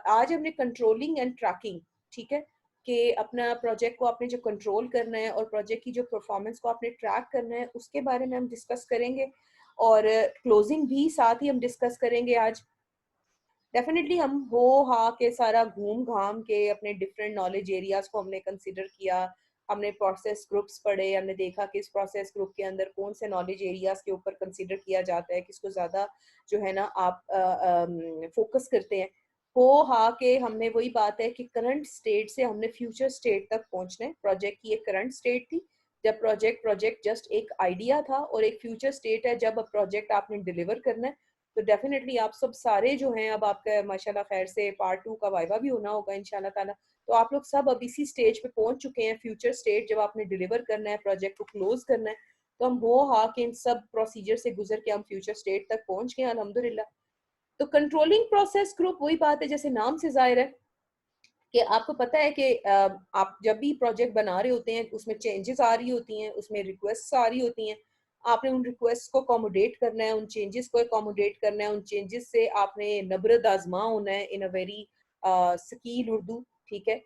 आज हमने controlling and trekking, ठीक है, कि अपना प्रोजेक्ट को आपने जो कंट्रोल करना है और प्रोजेक्ट की जो परफॉर्मेंस को आपने ट्रैक करना है उसके बारे में हम डिस्कस करेंगे, और क्लोजिंग भी साथ ही हम डिस्कस करेंगे आज। डेफिनेटली हम हो हा के सारा घूम घाम के अपने डिफरेंट नॉलेज एरियाज को हमने कंसिडर किया, हमने प्रोसेस ग्रुप्स पढ़े, हमने देखा कि इस प्रोसेस ग्रुप के अंदर कौन से नॉलेज एरियाज के ऊपर कंसिडर किया जाता है, किसको ज़्यादा जो है ना आप फोकस करते हैं। हो हा के हमने वही बात है कि करंट स्टेट से हमने फ्यूचर स्टेट तक पहुंचना है। प्रोजेक्ट की एक करंट स्टेट थी जब प्रोजेक्ट जस्ट एक आइडिया था, और एक फ्यूचर स्टेट है जब प्रोजेक्ट आपने डिलीवर करना है। तो डेफिनेटली आप सब सारे जो हैं, अब आपका माशाल्लाह खैर से पार्ट 2 का वाइवा भी होना होगा इंशाल्लाह ताला, तो आप लोग सब अब इसी स्टेज पे पहुंच चुके हैं, फ्यूचर स्टेट जब आपने डिलीवर करना है, प्रोजेक्ट को क्लोज करना है। तो हम हो हा के इन सब प्रोसीजर से गुजर के हम फ्यूचर स्टेट तक पहुंच गए अल्हम्दुलिल्लाह। तो कंट्रोलिंग प्रोसेस ग्रुप वही बात है, जैसे नाम से जाहिर है कि आपको पता है कि आप जब भी प्रोजेक्ट बना रहे होते हैं उसमें चेंजेस आ रही होती हैं, उसमें रिक्वेस्ट आ रही होती हैं, आपने उन रिक्वेस्ट को अकोमोडेट करना है, उन चेंजेस को अकोमोडेट करना है, उन चेंजेस से आपने नबरद आजमा होना है in a very skill Urdu, ठीक है।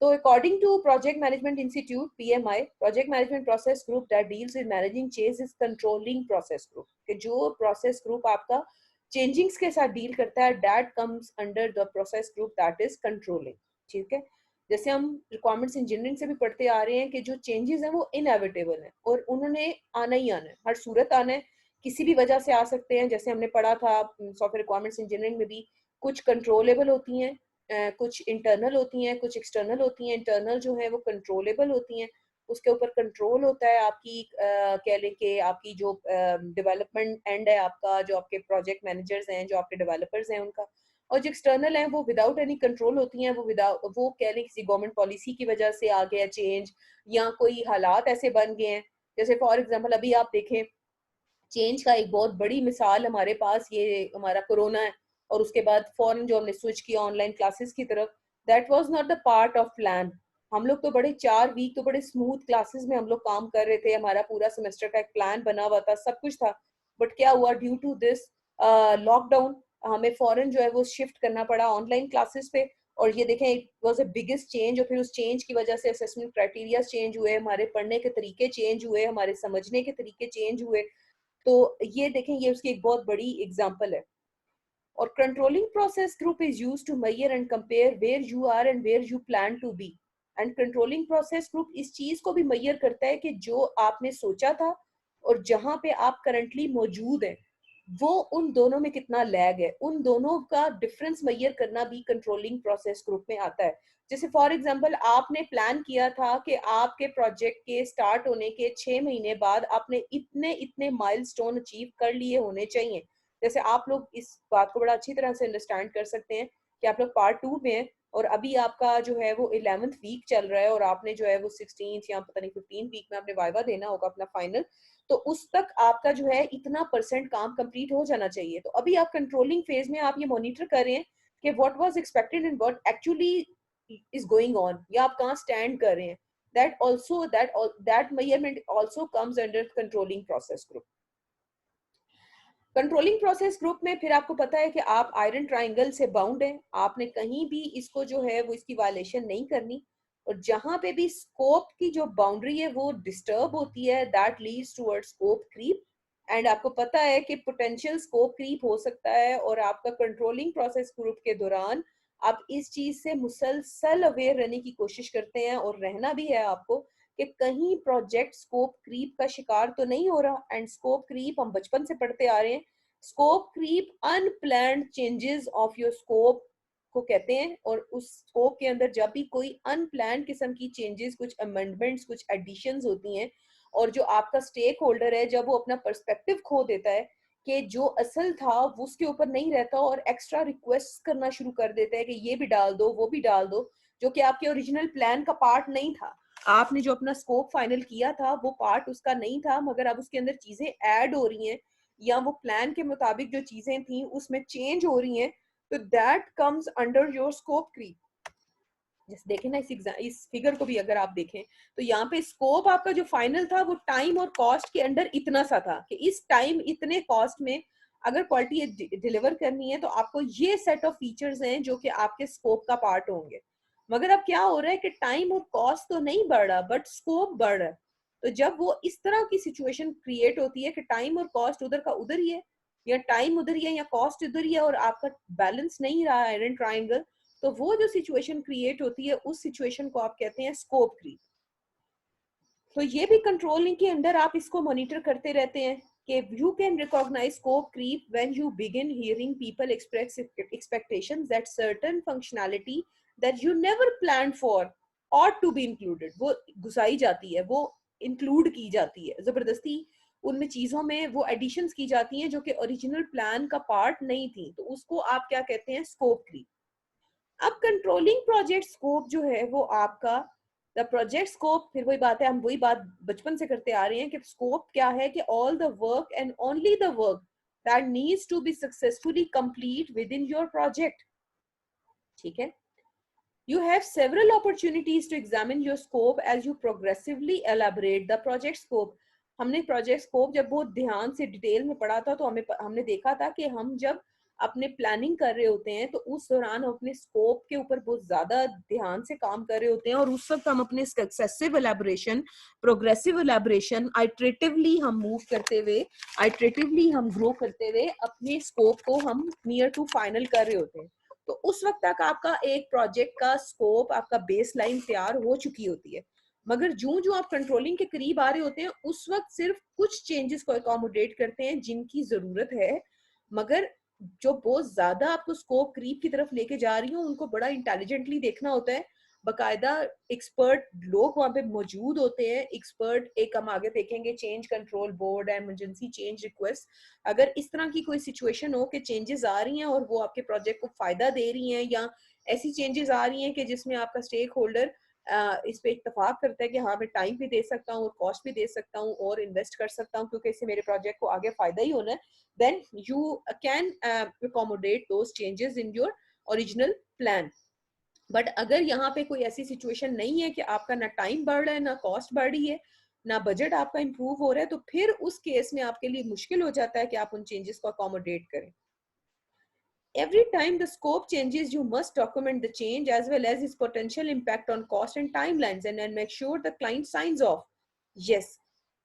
तो according to project management institute PMI, project management process group that deals with managing change is controlling process group, कि जो प्रोसेस ग्रुप आपका चेंजिंग्स के साथ डील करता है, that comes under the process group that is controlling, ठीक है। जैसे हम रिक्वायरमेंट्स इंजीनियरिंग से भी पढ़ते आ रहे हैं कि जो चेंजेस हैं वो इनएविटेबल हैं और उन्होंने आना ही आना है, हर सूरत आना है, किसी भी वजह से आ सकते हैं। जैसे हमने पढ़ा था सॉफ्टवेयर रिक्वायरमेंट्स इंजीनियरिंग में भी, कुछ कंट्रोलेबल होती हैं, कुछ इंटरनल होती हैं, कुछ एक्सटर्नल होती हैं। इंटरनल जो है वो कंट्रोलेबल होती हैं, उसके ऊपर कंट्रोल होता है आपकी, कह लें कि आपकी जो डेवलपमेंट एंड है आपका, जो आपके प्रोजेक्ट मैनेजर्स हैं, जो आपके डेवलपर्स हैं उनका। और जो एक्सटर्नल है वो विदाउट एनी कंट्रोल होती हैं, वो कह लें किसी गवर्नमेंट पॉलिसी की वजह से आ गया चेंज, या कोई हालात ऐसे बन गए हैं। जैसे फॉर एग्जांपल अभी आप देखें, चेंज का एक बहुत बड़ी मिसाल हमारे पास ये हमारा कोरोना है, और उसके बाद फौरन जो हमने स्विच किया ऑनलाइन क्लासेस की तरफ, that was not the part of plan. हम लोग तो बड़े 4 वीक तो बड़े स्मूथ क्लासेस में हम लोग काम कर रहे थे, हमारा पूरा सेमेस्टर का एक प्लान बना हुआ था, सब कुछ था। बट क्या हुआ, ड्यू टू दिस लॉकडाउन, हमें फौरन जो है वो शिफ्ट करना पड़ा ऑनलाइन क्लासेस पे। और ये देखें, it was a biggest change, और फिर उस चेंज की वजह से असेसमेंट क्राइटेरिया चेंज हुए, हमारे पढ़ने के तरीके चेंज हुए, हमारे समझने के तरीके चेंज हुए। तो ये देखें, ये उसकी एक बहुत बड़ी एग्जांपल है। और controlling process group is used to measure and compare where you are and where you plan to be. And controlling process group इस चीज को भी मेजर करता है कि जो आपने सोचा था और जहां पे आप करंटली मौजूद हैं, वो उन दोनों में कितना लैग है, उन दोनों का डिफरेंस मेजर करना भी कंट्रोलिंग प्रोसेस ग्रुप में आता है। जैसे फॉर एग्जांपल आपने प्लान किया था कि आपके प्रोजेक्ट के स्टार्ट होने के 6 महीने बाद आपने इतने इतने माइलस्टोन अचीव कर लिए होने चाहिए। जैसे आप लोग इस बात को बड़ा अच्छी तरह से अंडरस्टैंड कर सकते हैं कि आप लोग पार्ट 2 में हैं, और अभी आपका जो है वो 11th वीक चल रहा है, और आपने जो है वो 16th या पता नहीं 15 वीक में आपने वाइवा देना होगा अपना फाइनल। तो उस तक आपका जो है इतना परसेंट काम कंप्लीट हो जाना चाहिए। तो अभी आप कंट्रोलिंग फेज में आप ये मॉनिटर कर रहे हैं कि what was expected and what actually is going on, या आप कहाँ स्टैंड कर रहे हैं। That measurement also comes under controlling process group. Controlling process group में फिर आपको पता है कि आप आयरन ट्राइंगल से बाउंड हैं, आपने कहीं भी इसको जो है वो इसकी वायलेशन नहीं करनी। और जहां पे भी स्कोप की जो बाउंड्री है वो डिस्टर्ब होती है, that leads toward scope creep. And आपको पता है कि पोटेंशियल स्कोप क्रीप हो सकता है, और आपका कंट्रोलिंग प्रोसेस ग्रुप के दौरान आप इस चीज से मुसलसल अवेयर रहने की कोशिश करते हैं, और रहना भी है आपको, कि कहीं प्रोजेक्ट स्कोप क्रीप का शिकार तो नहीं हो रहा। एंड स्कोप क्रीप हम बचपन से पढ़ते आ रहे हैं, scope creep unplanned changes of your scope को कहते हैं। और उस स्कोप के अंदर जब भी कोई अनप्लान्ड किस्म की चेंजेस, कुछ अमेंडमेंट्स, कुछ एडिशंस होती हैं, और जो आपका स्टेक होल्डर है जब वो अपना पर्सपेक्टिव खो देता है कि जो असल था वो उसके ऊपर नहीं रहता, और एक्स्ट्रा रिक्वेस्ट करना शुरू कर देता है कि ये भी डाल दो, वो भी डाल दो, जो कि आपके ओरिजिनल प्लान का पार्ट नहीं था। आपने जो अपना स्कोप फाइनल किया था वो पार्ट उसका नहीं था, मगर अब उसके अंदर चीजें ऐड हो रही हैं, या वो प्लान के मुताबिक जो चीजें थी उसमें चेंज हो रही हैं, तो that comes under your scope creep. जैसे देखें ना, इस फिगर को भी अगर आप देखें, तो यहाँ पे स्कोप आपका जो फाइनल था वो टाइम और कॉस्ट के अंडर इतना सा था कि इस टाइम इतने कॉस्ट में अगर क्वालिटी डिलीवर करनी है तो आपको ये सेट ऑफ फीचर्स हैं जो कि आपके स्कोप का पार्ट होंगे। मगर अब क्या हो रहा है कि टाइम और कॉस्ट तो नहीं बढ़ रहा बट स्कोप बढ़ रहा है। तो जब वो इस तरह की सिचुएशन क्रिएट होती है कि टाइम और कॉस्ट उधर का उधर ही है, या टाइम उधर ही है या कॉस्ट उधर ही है, और आपका बैलेंस नहीं रहा आयरन ट्राइंगल, तो वो जो सिचुएशन क्रिएट होती है उस सिचुएशन को आप कहते हैं स्कोप क्रीप। तो ये भी कंट्रोलिंग के अंदर आप इसको मॉनिटर करते रहते हैं कि you can recognise scope creep when you begin hearing people express expectations that certain functionality that you never planned for और टू बी इंक्लूडेड, वो घुसाई जाती है, वो इंक्लूड की जाती है जबरदस्ती, उनमें चीजों में वो एडिशंस की जाती हैं जो कि ओरिजिनल प्लान का पार्ट नहीं थी, तो उसको आप क्या कहते हैं स्कोप क्रीप। अब कंट्रोलिंग प्रोजेक्ट स्कोप जो है वो आपका द प्रोजेक्ट स्कोप, फिर वही बात है, हम वही बात बचपन से करते आ रहे हैं कि स्कोप क्या है कि all the work and only the work that needs to be successfully complete within your project. ठीक है, you have several opportunities to examine your scope as you progressively elaborate the project scope। हमने project scope जब बहुत ध्यान से detail में पढ़ा था तो हमने देखा था कि हम जब अपने प्लानिंग कर रहे होते हैं तो उस दौरान हम अपने स्कोप के ऊपर बहुत ज्यादा ध्यान से काम कर रहे होते हैं, और उस वक्त हम अपने सक्सेसिव एलैबोरेशन, प्रोग्रेसिव एलैबोरेशन, आइटरेटिवली हम मूव करते हुए, आइटरेटिवली हम ग्रो करते हुए अपने स्कोप को हम नियर टू फाइनल कर रहे होते हैं। तो उस वक्त तक आपका एक प्रोजेक्ट का स्कोप, आपका बेस लाइन तैयार हो चुकी होती है। मगर जो जो आप कंट्रोलिंग के करीब आ रहे होते हैं उस वक्त सिर्फ कुछ चेंजेस को अकोमोडेट करते हैं जिनकी जरूरत है, मगर जो बहुत ज्यादा आपको स्कोप क्रीप की तरफ लेके जा रही हो उनको बड़ा इंटेलिजेंटली देखना होता है। बकायदा एक्सपर्ट लोग वहां पे मौजूद होते हैं, एक्सपर्ट, एक हम आगे देखेंगे change control board, emergency change request. अगर इस तरह की कोई सिचुएशन हो कि चेंजेस आ रही हैं और वो आपके प्रोजेक्ट को फायदा दे रही हैं, या ऐसी चेंजेस आ रही हैं कि जिसमें आपका स्टेक होल्डर इस पे इत्तेफाक करता है कि हाँ मैं टाइम भी दे सकता हूँ और कॉस्ट भी दे सकता हूँ और इन्वेस्ट कर सकता हूँ क्योंकि इससे मेरे प्रोजेक्ट को आगे फायदा ही होना है, then you can accommodate those changes in your original plan। But अगर यहाँ पे कोई ऐसी सिचुएशन नहीं है कि आपका ना टाइम बढ़ रहा है ना कॉस्ट बढ़ रही है ना बजट आपका इंप्रूव हो रहा है, तो फिर उस केस में आपके लिए मुश्किल हो जाता है कि आप उन चेंजेस को अकोमोडेट करें। Every time the scope changes, you must document the change as well as its potential impact on cost and timelines, and then make sure the client signs off. Yes,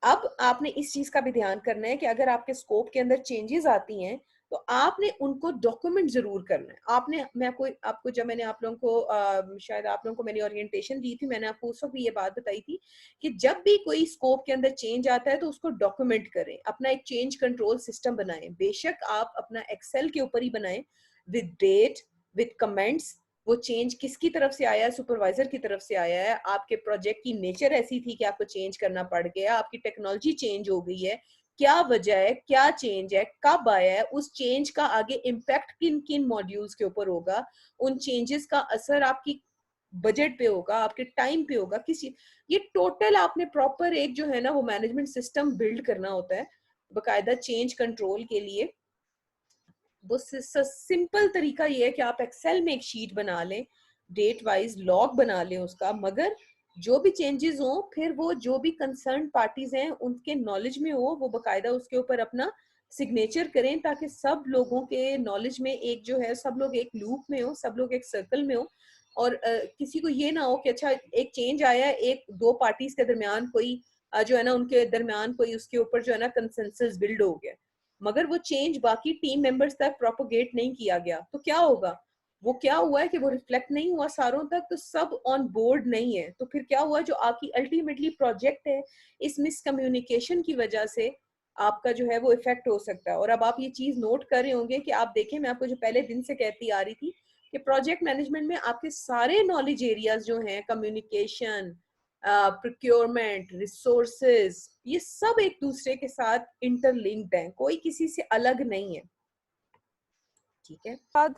अब आपने इस चीज का भी ध्यान करना है कि अगर आपके स्कोप के अंदर चेंजेस आती हैं तो आपने उनको डॉक्यूमेंट जरूर करना है। आपने, मैं आपको जब मैंने आप लोगों को शायद आप लोगों को मैंने ओरिएंटेशन दी थी, मैंने आपको उस वक्त भी ये बात बताई थी कि जब भी कोई स्कोप के अंदर चेंज आता है तो उसको डॉक्यूमेंट करें, अपना एक चेंज कंट्रोल सिस्टम बनाएं। बेशक आप अपना एक्सेल के ऊपर ही बनाएं, विद डेट, विद कमेंट्स, वो चेंज किसकी तरफ से आया है, सुपरवाइजर की तरफ से आया है, आपके प्रोजेक्ट की नेचर ऐसी थी कि आपको चेंज करना पड़ गया, आपकी टेक्नोलॉजी चेंज हो गई है, क्या वजह है, क्या चेंज है, कब आया है, उस चेंज का आगे इम्पैक्ट किन किन मॉड्यूल्स के ऊपर होगा, उन चेंजेस का असर आपकी बजट पे होगा, आपके टाइम पे होगा, किसी, ये टोटल आपने प्रॉपर एक जो है ना वो मैनेजमेंट सिस्टम बिल्ड करना होता है बकायदा चेंज कंट्रोल के लिए। वो सिंपल तरीका ये है कि आप एक्सेल में एक शीट बना लें, डेट वाइज लॉग बना लें उसका, मगर जो भी चेंजेस हो फिर वो जो भी कंसर्न पार्टीज हैं उनके नॉलेज में हो, वो बकायदा उसके ऊपर अपना सिग्नेचर करें ताकि सब लोगों के नॉलेज में एक जो है, सब लोग एक लूप में हो, सब लोग एक सर्कल में हो, और किसी को ये ना हो कि अच्छा एक चेंज आया है, एक दो पार्टीज के दरमियान कोई जो है ना उनके दरमियान कोई उसके ऊपर जो है ना कंसेंसस बिल्ड हो गया, मगर वो चेंज बाकी टीम मेंबर्स तक प्रोपोगेट नहीं किया गया, तो क्या होगा, वो क्या हुआ है कि वो रिफ्लेक्ट नहीं हुआ सारों तक, तो सब ऑन बोर्ड नहीं है, तो फिर क्या हुआ, जो आपकी अल्टीमेटली प्रोजेक्ट है इस मिसकम्युनिकेशन की वजह से आपका जो है वो इफेक्ट हो सकता है। और अब आप ये चीज नोट कर रहे होंगे कि आप देखें, मैं आपको जो पहले दिन से कहती आ रही थी कि प्रोजेक्ट मैनेजमेंट में आपके सारे नॉलेज एरियाज जो हैं, कम्युनिकेशन, प्रोक्योरमेंट, रिसोर्सेज, ये सब एक दूसरे के साथ इंटरलिंक्ड हैं, कोई किसी से अलग नहीं है। ठीक है, बाद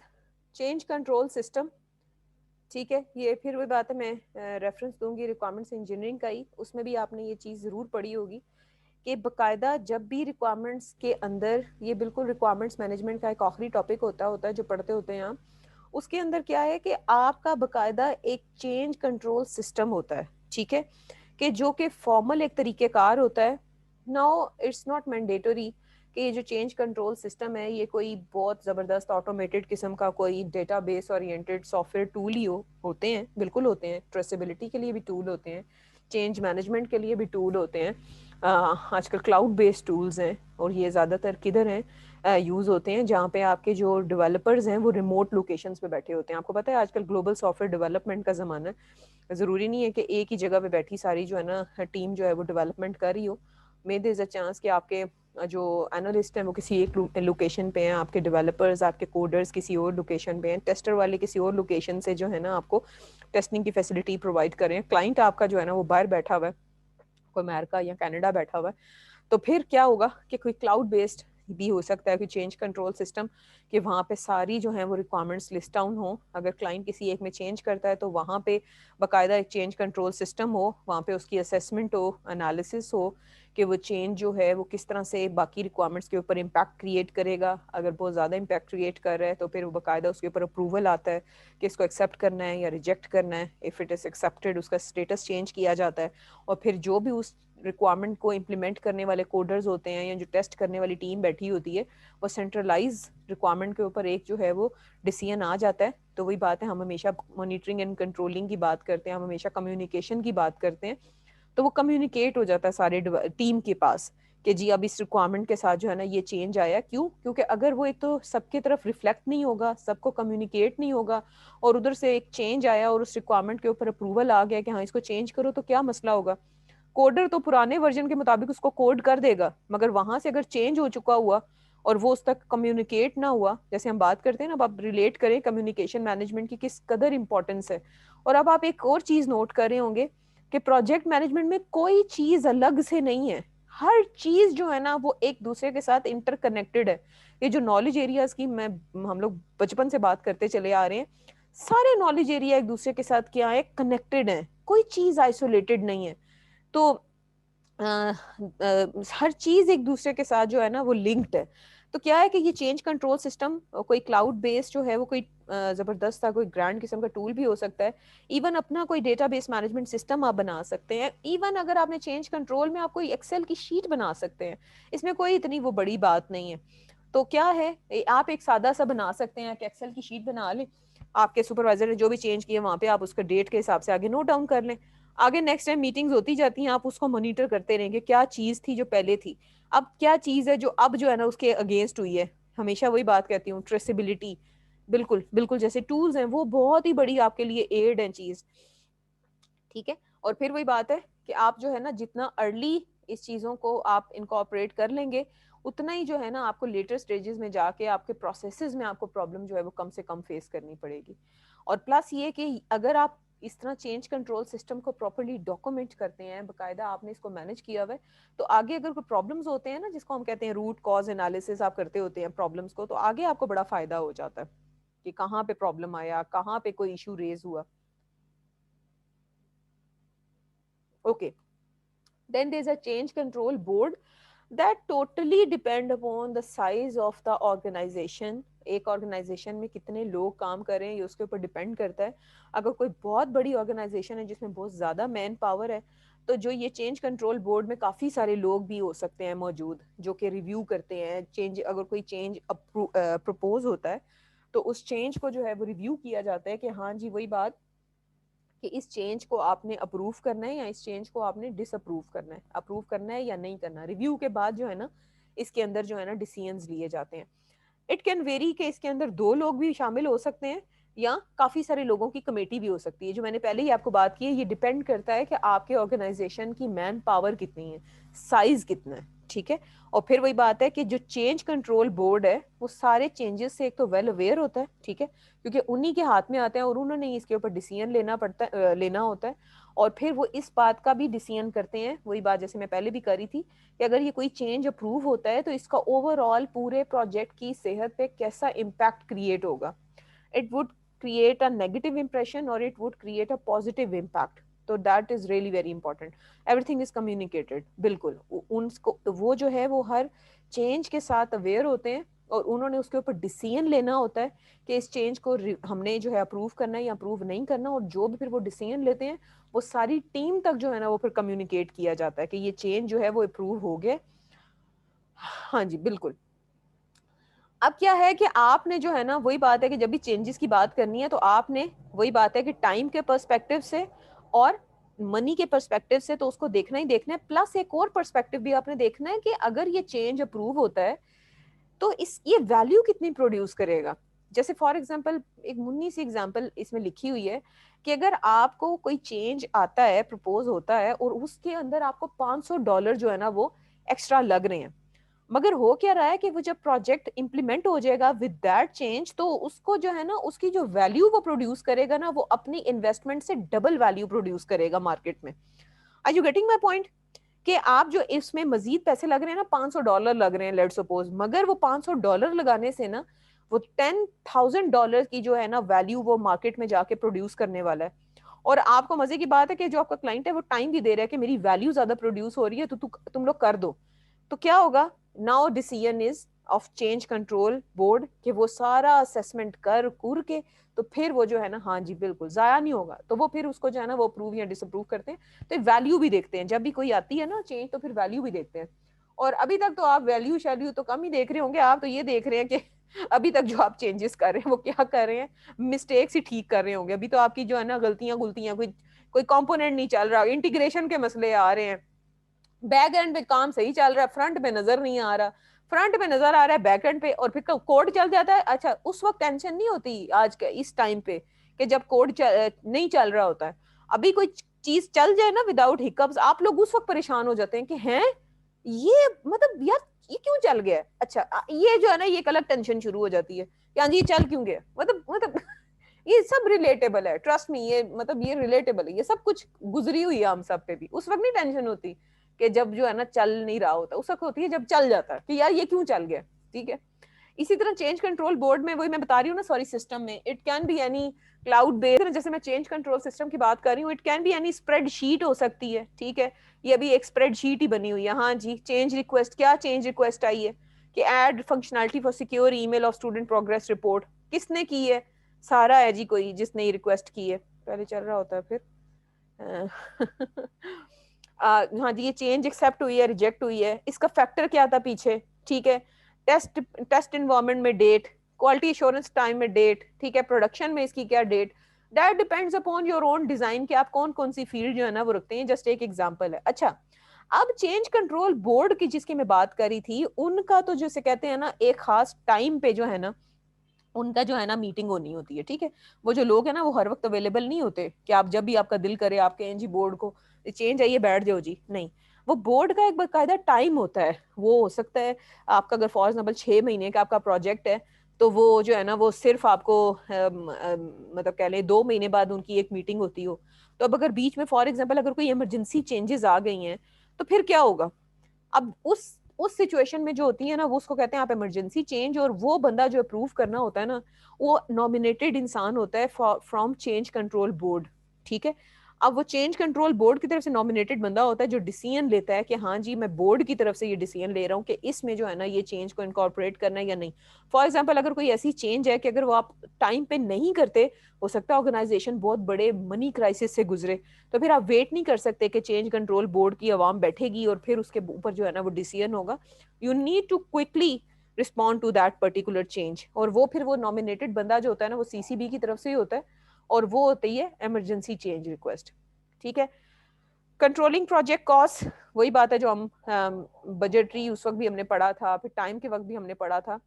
चेंज कंट्रोल सिस्टम, ठीक है, ये फिर वही बात है, मैं रेफरेंस दूंगी रिक्वायरमेंट्स इंजीनियरिंग का ही, उसमें भी आपने ये चीज़ ज़रूर पढ़ी होगी कि बकायदा जब भी रिक्वायरमेंट्स के अंदर, ये बिल्कुल रिक्वायरमेंट्स मैनेजमेंट का एक आखिरी टॉपिक होता है जो पढ़ते होते हैं आप, उसके अंदर क्या है कि आपका बकायदा एक चेंज कंट्रोल सिस्टम होता है, ठीक है, कि जो कि फॉर्मल एक तरीकेकार होता है, नाउ इट्स नॉट मैंडेटरी कि ये जो चेंज कंट्रोल सिस्टम है ये कोई बहुत ज़बरदस्त ऑटोमेटेड किस्म का कोई डेटाबेस ओरिएंटेड सॉफ्टवेयर टूल ही होते हैं, बिल्कुल होते हैं, ट्रेसेबिलिटी के लिए भी टूल होते हैं, चेंज मैनेजमेंट के लिए भी टूल होते हैं। आजकल क्लाउड बेस्ड टूल्स हैं और ये ज़्यादातर किधर हैं, यूज़ होते हैं जहाँ पे आपके जो डेवलपर्स हैं वो रिमोट लोकेशंस पे बैठे होते हैं। आपको पता है आजकल ग्लोबल सॉफ्टवेयर डेवलपमेंट का ज़माना है, ज़रूरी नहीं है कि एक ही जगह पे बैठी सारी जो है ना टीम जो है वो डेवलपमेंट कर रही हो। मे देयर इज अ चांस कि आपके जो एनालिस्ट हैं वो किसी एक लोकेशन पे हैं, आपके डेवलपर्स आपके कोडर्स किसी और लोकेशन पे हैं, टेस्टर वाले किसी और लोकेशन से जो है ना आपको टेस्टिंग की फैसिलिटी प्रोवाइड करें, क्लाइंट आपका जो है ना वो बाहर बैठा हुआ है, कोई अमेरिका या कनाडा बैठा हुआ है। तो फिर क्या होगा कि कोई क्लाउड बेस्ड भी हो सकता है, कोई चेंज कंट्रोल सिस्टम कि वहाँ पे सारी जो है वो रिक्वायरमेंट्स लिस्ट डाउन हो। अगर क्लाइंट किसी एक में चेंज करता है तो वहाँ पे बाकायदा एक चेंज कंट्रोल सिस्टम हो, वहाँ पे उसकी असेसमेंट हो, एनालिसिस हो कि वो चेंज जो है वो किस तरह से बाकी रिक्वायरमेंट्स के ऊपर इम्पैक्ट क्रिएट करेगा। अगर बहुत ज़्यादा इम्पैक्ट क्रिएट कर रहा है तो फिर वो बाकायदा उसके ऊपर अप्रूवल आता है कि इसको एक्सेप्ट करना है या रिजेक्ट करना है। इफ़ इट इज़ एक्सेप्टेड उसका स्टेटस चेंज किया जाता है और फिर जो भी उस रिक्वायरमेंट को इम्प्लीमेंट करने वाले कोडर्स होते हैं या जो टेस्ट करने वाली टीम बैठी होती है वो सेंट्रलाइज रिक्वायरमेंट के ऊपर एक जो है वो डिसीजन आ जाता है। तो वही बात है, हम हमेशा मॉनिटरिंग एंड कंट्रोलिंग की बात करते हैं, हम हमेशा कम्युनिकेशन की बात करते हैं। तो वो कम्युनिकेट हो जाता है सारे टीम के पास कि जी अब इस रिक्वायरमेंट के साथ जो है ना ये चेंज आया। क्यों? क्योंकि अगर वो एक तो सबके तरफ रिफ्लेक्ट नहीं होगा, सबको कम्युनिकेट नहीं होगा और उधर से एक चेंज आया और उस रिक्वायरमेंट के ऊपर अप्रूवल आ गया कि हाँ इसको चेंज करो, तो क्या मसला होगा? कोडर तो पुराने वर्जन के मुताबिक उसको कोड कर देगा, मगर वहां से अगर चेंज हो चुका हुआ और वो उस तक कम्युनिकेट ना हुआ, जैसे हम बात करते हैं ना, अब आप रिलेट करें कम्युनिकेशन मैनेजमेंट की किस कदर इंपॉर्टेंस है। और अब आप एक और चीज नोट कर रहे होंगे कि प्रोजेक्ट मैनेजमेंट में कोई चीज अलग से नहीं है, हर चीज जो है ना वो एक दूसरे के साथ इंटरकनेक्टेड है। ये जो नॉलेज एरियाज की मैं हम लोग बचपन से बात करते चले आ रहे हैं, सारे नॉलेज एरिया एक दूसरे के साथ क्या है, कनेक्टेड है, कोई चीज आइसोलेटेड नहीं है। तो हर चीज एक दूसरे के साथ जो है ना वो लिंक्ड है। तो क्या है कि ये चेंज कंट्रोल सिस्टम कोई क्लाउड बेस्ड जो है वो कोई जबरदस्त सा कोई ग्रैंड किस्म का टूल भी हो सकता है। इवन अपना कोई डेटाबेस मैनेजमेंट सिस्टम आप बना सकते हैं। इवन अगर आपने चेंज कंट्रोल में आप कोई एक्सेल की शीट बना सकते हैं, इसमें कोई इतनी वो बड़ी बात नहीं है। तो क्या है, आप एक सादा सा बना सकते हैं कि एक्सेल की शीट बना लें, आपके सुपरवाइजर ने जो भी चेंज किया वहां पे आप उसका डेट के हिसाब से आगे नोट डाउन कर लें। आगे नेक्स्ट टाइम मीटिंग्स होती जाती हैं, आप उसको मॉनिटर करते रहेंगे क्या चीज थी जो पहले थी, अब क्या चीज है जो अब जो है ना उसके अगेंस्ट हुई है। हमेशा वही बात कहती हूँ, ट्रेसेबिलिटी बिल्कुल बिल्कुल जैसे टूल्स हैं वो बहुत ही बड़ी आपके लिए एड है चीज। ठीक है, और फिर वही बात है कि आप जो है ना जितना अर्ली इस चीजों को आप इनकॉर्पोरेट कर लेंगे, उतना ही जो है ना आपको लेटर स्टेजेस में जाके आपके प्रोसेसेस में आपको प्रॉब्लम जो है वो कम से कम फेस करनी पड़ेगी। और प्लस ये कि अगर आप इस तरह चेंज कंट्रोल सिस्टम को प्रॉपर्ली डॉक्यूमेंट करते हैं, बकायदा आपने इसको मैनेज किया हुआ है, तो आगे अगर कोई प्रॉब्लम्स होते हैं ना, जिसको हम कहते हैं रूट कॉज एनालिसिस आप करते होते हैं प्रॉब्लम्स को, तो आगे आपको बड़ा फायदा हो जाता है कि कहाँ पे प्रॉब्लम आया, कहाँ पे कोई इशू रेज हुआ। Okay, then there's a change control board that totally depend upon the size of the organization। एक ऑर्गेनाइजेशन में कितने लोग काम कर रहे हैं ये उसके ऊपर डिपेंड करता है। अगर कोई बहुत बड़ी ऑर्गेनाइजेशन है जिसमें बहुत ज्यादा मैन पावर है, तो जो ये चेंज कंट्रोल बोर्ड में काफी सारे लोग भी हो सकते हैं मौजूद जो कि रिव्यू करते हैं चेंज। अगर कोई चेंज प्रपोज होता है तो उस चेंज को जो है वो रिव्यू किया जाता है कि हाँ जी वही बात कि इस चेंज को आपने अप्रूव करना है या इस चेंज को आपने डिसअप्रूव करना है, अप्रूव करना है या नहीं करना। रिव्यू के बाद जो है ना इसके अंदर जो है ना डिसीजंस लिए जाते हैं। इट कैन वेरी कि इसके अंदर 2 लोग भी शामिल हो सकते हैं या काफी सारे लोगों की कमेटी भी हो सकती है। जो मैंने पहले ही आपको बात की है, ये डिपेंड करता है कि आपके ऑर्गेनाइजेशन की मैन पावर कितनी है, साइज कितना है। ठीक है, और फिर वही बात है कि जो चेंज कंट्रोल बोर्ड है वो सारे चेंजेस से एक तो वेल अवेयर होता है, ठीक है, क्योंकि उन्हीं के हाथ में आते हैं और उन्होंने इसके ऊपर डिसीजन लेना होता है। और फिर वो इस बात का भी डिसीजन करते हैं, वही बात जैसे मैं पहले भी करी थी, कि अगर ये कोई चेंज अप्रूव होता है तो इसका ओवरऑल पूरे प्रोजेक्ट की सेहत पे कैसा इम्पैक्ट क्रिएट होगा। It would create a negative impression और it would create a positive impact. तो that is really very important. Everything is communicated, बिल्कुल उनको वो जो है वो हर चेंज के साथ अवेयर होते हैं और उन्होंने उसके ऊपर डिसीजन लेना होता है कि इस चेंज को हमने जो है अप्रूव करना है या अप्रूव नहीं करना। और जो भी फिर वो डिसीजन लेते हैं वो सारी टीम तक जो है ना वो फिर कम्युनिकेट किया जाता है कि ये चेंज जो है वो अप्रूव हो गया। हाँ जी बिल्कुल। अब क्या है कि आपने जो है ना, वही बात है कि जब भी चेंजेस की बात करनी है तो आपने वही बात है कि टाइम के पर्सपेक्टिव से और मनी के पर्सपेक्टिव से तो उसको देखना ही देखना है, प्लस एक और पर्सपेक्टिव भी आपने देखना है कि अगर ये चेंज अप्रूव होता है तो इस ये वैल्यू कितनी प्रोड्यूस करेगा। जैसे फॉर एग्जांपल एक मुन्नी सी एग्जांपल इसमें लिखी हुई है कि अगर आपको कोई चेंज आता है, प्रपोज होता है और उसके अंदर आपको $500 जो है ना वो एक्स्ट्रा लग रहे हैं, मगर हो क्या रहा है कि वो जब प्रोजेक्ट इंप्लीमेंट हो जाएगा विद दैट चेंज तो उसको जो है ना उसकी जो वैल्यू वो प्रोड्यूस करेगा ना वो अपनी इन्वेस्टमेंट से डबल वैल्यू प्रोड्यूस करेगा मार्केट में। Are you getting my point? कि आप जो इसमें मजीद पैसे लग रहे हैं ना, $500 लग रहे हैं लेट्स सपोज, मगर वो $500 लगाने से ना वो $10,000 की जो है ना वैल्यू वो मार्केट में जाके प्रोड्यूस करने वाला है। और आपको मजे की बात है कि जो आपका क्लाइंट है वो टाइम भी दे रहा है कि मेरी वैल्यू ज्यादा प्रोड्यूस हो रही है तो तुम लोग कर दो। तो क्या होगा, now decision is of change control board कि वो सारा असेसमेंट कर कुर के तो फिर वो जो है ना, हाँ जी बिल्कुल जाया नहीं होगा, तो वो फिर उसको जो है ना वो अप्रूव या डिसअप्रूव करते हैं। तो वैल्यू भी देखते हैं जब भी कोई आती है ना चेंज, तो फिर वैल्यू भी देखते हैं। और अभी तक तो आप वैल्यू शैल्यू तो कम ही देख रहे होंगे, आप तो ये देख रहे हैं कि अभी तक जो आप चेंजेस कर रहे हैं वो क्या कर रहे हैं, मिस्टेक्स ही ठीक कर रहे होंगे। अभी तो आपकी जो है ना गलतियां गुलतियां कोई कोई कंपोनेंट नहीं चल रहा, इंटीग्रेशन के मसले आ रहे हैं, बैक एंड पे काम सही चल रहा है, फ्रंट पे नजर नहीं आ रहा, फ्रंट पे नजर आ रहा है बैक एंड पे, और फिर कोड चल जाता है। अच्छा उस वक्त टेंशन नहीं होती आज के इस टाइम पे कि जब कोड नहीं चल रहा होता है। अभी कोई चीज चल जाए ना विदाउट हिकअप्स, आप लोग उस वक्त परेशान हो जाते हैं कि हैं ये मतलब यार ये क्यों चल गया है। अच्छा ये जो है ना ये एक अलग टेंशन शुरू हो जाती है कि हाँ जी ये चल क्यों गया, मतलब ये सब रिलेटेबल है, ट्रस्ट मी, ये मतलब ये रिलेटेबल है, ये सब कुछ गुजरी हुई है हम सब पे भी। उस वक्त नहीं टेंशन होती कि जब जो है ना चल नहीं रहा होता, उस वक्त होती है जब चल जाता है कि यार ये क्यों चल गया। ठीक है, इसी तरह चेंज कंट्रोल बोर्ड में वही मैं बता रही हूँ ना, सॉरी सिस्टम में it can be any cloud based, जैसे मैं चेंज कंट्रोल सिस्टम की बात कर रही हूँ, it can be any spread sheet हो सकती है। ठीक है, ये अभी एक स्प्रेड शीट ही बनी हुई है। हाँ जी, चेंज रिक्वेस्ट, क्या चेंज रिक्वेस्ट आई है कि add functionality for secure email of student progress report, किसने की है, सारा है जी कोई जिसने ये रिक्वेस्ट की है, पहले चल रहा होता है फिर हाँ जी, ये चेंज एक्सेप्ट हुई है, रिजेक्ट हुई है, इसका फैक्टर क्या था पीछे। ठीक है, टेस्ट इन्वायरमेंट में डेट, क्वालिटी एश्योरेंस टाइम में डेट, ठीक है, प्रोडक्शन में इसकी क्या date, that depends upon your own design कि आप कौन कौन सी फील्ड जो है ना वो रखते हैं। जस्ट एक एग्जांपल है। अच्छा अब चेंज कंट्रोल बोर्ड की जिसकी मैं बात करी थी, उनका तो जैसे कहते हैं ना एक खास टाइम पे जो है ना उनका जो है ना मीटिंग होनी होती है। ठीक है, वो जो लोग हैं ना वो हर वक्त अवेलेबल नहीं होते कि आप जब भी आपका दिल करे आपके एनजी बोर्ड को चेंज आइए बैठ जाओ जी, नहीं। वो बोर्ड का एक बाकायदा टाइम होता है। वो हो सकता है आपका अगर फॉर एग्जाम्पल 6 महीने का आपका प्रोजेक्ट है तो वो जो है ना वो सिर्फ आपको मतलब कह लें 2 महीने बाद उनकी एक मीटिंग होती हो। तो अब अगर बीच में फॉर एग्जाम्पल अगर कोई इमरजेंसी चेंजेस आ गई हैं तो फिर क्या होगा। अब उस सिचुएशन में जो होती है ना वो उसको कहते हैं आप इमरजेंसी चेंज, और वो बंदा जो अप्रूव करना होता है ना वो नॉमिनेटेड इंसान होता है फ्रॉम चेंज कंट्रोल बोर्ड। ठीक है, अब वो चेंज कंट्रोल बोर्ड की तरफ से नॉमिनेटेड बंदा होता है जो डिसीजन लेता है कि हाँ जी मैं बोर्ड की तरफ से ये डिसीजन ले रहा हूँ कि इसमें जो है ना ये चेंज को इनकॉर्पोरेट करना है या नहीं। फॉर एग्जाम्पल अगर कोई ऐसी चेंज है कि अगर वो आप टाइम पे नहीं करते, हो सकता है ऑर्गेनाइजेशन बहुत बड़े मनी क्राइसिस से गुजरे, तो फिर आप वेट नहीं कर सकते कि चेंज कंट्रोल बोर्ड की आवाम बैठेगी और फिर उसके ऊपर जो है ना वो डिसीजन होगा। You need to quickly respond to that particular change, और वो फिर वो नॉमिनेटेड बंदा जो होता है ना वो सीसीबी की तरफ से ही होता है, और वो होती है इमरजेंसी चेंज रिक्वेस्ट। ठीक है, कंट्रोलिंग प्रोजेक्ट कॉस्ट, वही बात है जो हम बजटरी उस वक्त भी हमने पढ़ा था, फिर टाइम के वक्त भी हमने पढ़ा था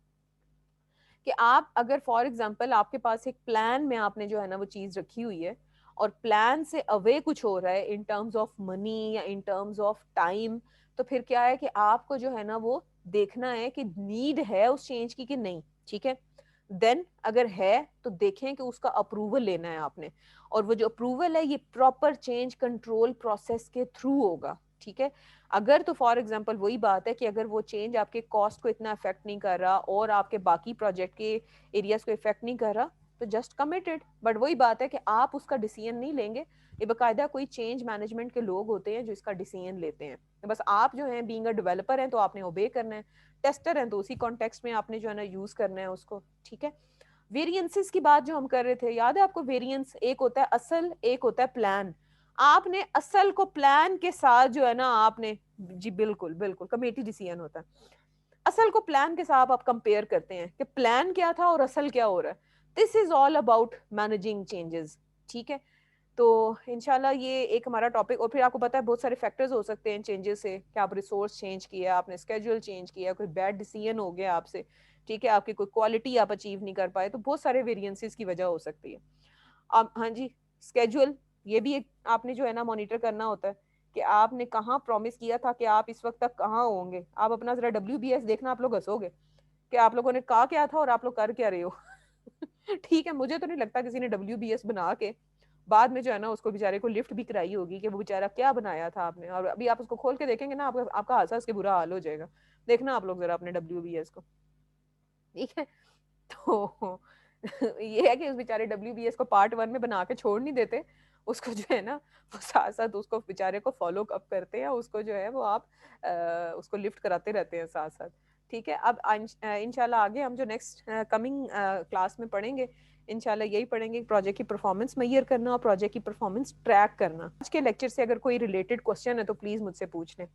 कि आप अगर फॉर एग्जांपल आपके पास एक प्लान में आपने जो है ना वो चीज रखी हुई है और प्लान से अवे कुछ हो रहा है इन टर्म्स ऑफ मनी या इन टर्म्स ऑफ टाइम, तो फिर क्या है कि आपको जो है ना वो देखना है कि नीड है उस चेंज की कि नहीं। ठीक है, देन अगर है तो देखें कि उसका अप्रूवल लेना है आपने, और वो जो अप्रूवल है ये प्रॉपर चेंज कंट्रोल प्रोसेस के थ्रू होगा। ठीक है, अगर तो फॉर एग्जांपल वही बात है कि अगर वो चेंज आपके कॉस्ट को इतना अफेक्ट नहीं कर रहा और आपके बाकी प्रोजेक्ट के एरियाज को इफेक्ट नहीं कर रहा तो जस्ट कमिटेड। बट वही बात है कि आप उसका डिसीजन नहीं लेंगे, ये बाकायदा कोई चेंज मैनेजमेंट के लोग होते हैं जो इसका डिसीजन लेते हैं। बस आप जो है बीइंग अ डेवलपर हैं तो आपने ओबे करना है, टेस्टर हैं तो उसी कॉन्टेक्स्ट में आपने जो है ना यूज करना है उसको। ठीक है, वेरिएंसेस की बात जो हम कर रहे थे, याद है आपको, वेरिएंस एक होता है असल, एक होता है प्लान। आपने असल को प्लान के साथ जो है ना आपने, जी बिल्कुल बिल्कुल कमेटी डिसीजन होता है, असल को प्लान के साथ आप कंपेयर करते हैं कि प्लान क्या था और असल क्या हो रहा है। This is all about managing changes, ठीक है। तो इंशाल्लाह ये एक हमारा टॉपिक, और फिर आपको पता है बहुत सारे फैक्टर्स हो सकते हैं चेंजेस से, कि आप रिसोर्स चेंज किया, आपने स्केड्यूल चेंज किया, कोई बैड डिसीजन हो गया आपसे, ठीक है, आपकी कोई क्वालिटी आप अचीव नहीं कर पाए, तो बहुत सारे वेरिएंसेस की वजह हो सकती है। अब हाँ जी, स्केड्यूल, ये भी एक आपने जो है ना मॉनिटर करना होता है कि आपने कहाँ प्रॉमिस किया था कि आप इस वक्त तक कहाँ होंगे। आप अपना जरा WBS देखना, आप लोग हंसोगे कि आप लोगों ने कहा क्या था और आप लोग कर क्या रहे हो। ठीक है, मुझे तो नहीं लगता किसी ने WBS बना के बाद में जो है ना उसको बेचारे को लिफ्ट भी कराई होगी कि वो बेचारा क्या बनाया था आपने। और अभी आप उसको खोल के देखेंगे ना, आपका आपका हंस हंस के बुरा हाल हो जाएगा। देखना आप लोग जरा अपने WBS को, ठीक है। तो ये है कि उस बेचारे WBS को पार्ट 1 में बना के छोड़ नहीं देते, उसको जो है ना वो साथ साथ उसको बेचारे को फॉलो अप करते हैं, उसको जो है वो आप उसको लिफ्ट कराते रहते हैं साथ साथ, ठीक है। अब इंशाल्लाह आगे हम जो नेक्स्ट कमिंग क्लास में पढ़ेंगे, इंशाल्लाह यही पढ़ेंगे प्रोजेक्ट की परफॉर्मेंस मेजर करना और प्रोजेक्ट की परफॉर्मेंस ट्रैक करना। आज के लेक्चर से अगर कोई रिलेटेड क्वेश्चन है तो प्लीज मुझसे पूछ लें।